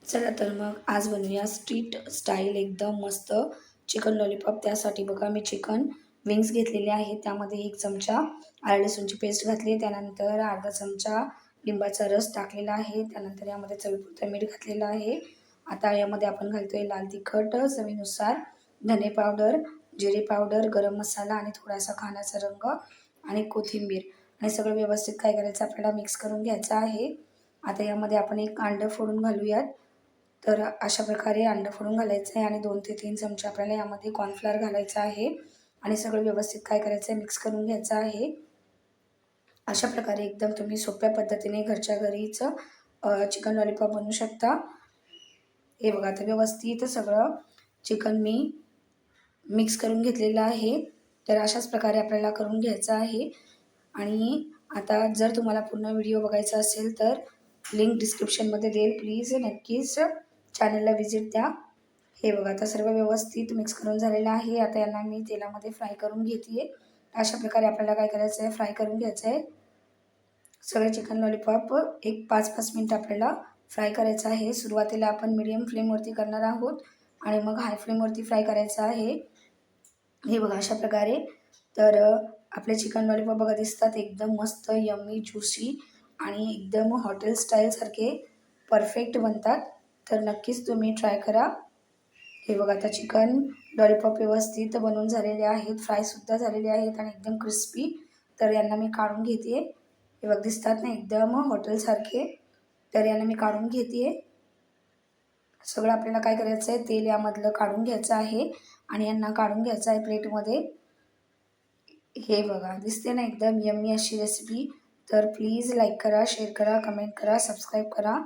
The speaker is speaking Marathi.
चला तर मग आज बनवूया स्ट्रीट स्टाईल एकदम मस्त चिकन लॉलीपॉप। त्यासाठी बघा मी चिकन विंग्स घेतलेले आहे। त्यामध्ये 1 चमचा आलं लसूणची पेस्ट घातली, त्यानंतर अर्धा चमचा लिंबाचा रस टाकलेला आहे, त्यानंतर यामध्ये चवीपुरतं मीठ घातलेलं आहे। आता यामध्ये आपण घालतोय लाल तिखट चवीनुसार, धने पावडर, जिरे पावडर, गरम मसाला आणि थोडासा खाण्याचा रंग आणि कोथिंबीर आणि सगळं व्यवस्थित काय करायचं आपल्याला मिक्स करून घ्यायचं आहे। आता यामध्ये आपण 1 अंडं फोडून घालूयात। तर अशा प्रकारे अंडं फोडून घालायचं आहे आणि 2 ते 3 चमचे आपल्याला यामध्ये कॉर्नफ्लोअर घालायचं आहे आणि सगळं व्यवस्थित काय करायचं आहे मिक्स करून घ्यायचं आहे। अशा प्रकारे एकदम तुम्ही सोप्या पद्धतीने घरच्या घरीच चिकन लॉलीपॉप बनवू शकता। हे बघा आता व्यवस्थित सगळं चिकन मी मिक्स करून घेतलेलं आहे। तर अशाच प्रकारे आपल्याला करून घ्यायचं आहे। आणि आता जर तुम्हाला पूर्ण व्हिडिओ बघायचा असेल तर लिंक डिस्क्रिप्शनमध्ये देईल, प्लीज नक्कीच चॅनलला व्हिजिट द्या। हे बघा आता सर्व व्यवस्थित मिक्स करून झालेलं आहे। आता यांना मी तेलामध्ये फ्राय करून घेते। अशा प्रकारे आपल्याला काय करायचं आहे फ्राय करून घ्यायचं आहे। सगळे चिकन लॉलीपॉप एक 5-5 मिनिट आपल्याला फ्राय करायचं आहे। सुरुवातीला आपण मीडियम फ्लेमवरती करणार आहोत आणि मग हाय फ्लेमवरती फ्राय करायचं आहे। हे बघा अशा प्रकारे तर आपले चिकन लॉलीपॉप बघा दिसतात एकदम मस्त यम्मी ज्युसी आणि एकदम हॉटेल स्टाईल सारखे परफेक्ट बनतात। तर नक्कीच तुम्ही ट्राय करा। हे बघा आता चिकन लॉलीपॉप व्यवस्थित बनवून झालेले आहेत, फ्रायसुद्धा झालेले आहेत आणि एकदम क्रिस्पी। तर यांना मी काढून घेते। हे बघ दिसतात ना एकदम हॉटेलसारखे। तर यांना मी काढून घेते। सगळं आपल्याला काय करायचं आहे तेल यामधलं काढून घ्यायचं आहे आणि यांना काढून घ्यायचं आहे प्लेटमध्ये। हे बघा दिसते ना एकदम यम्मी अशी रेसिपी। तर प्लीज लाईक करा, शेअर करा, कमेंट करा, सबस्क्राईब करा।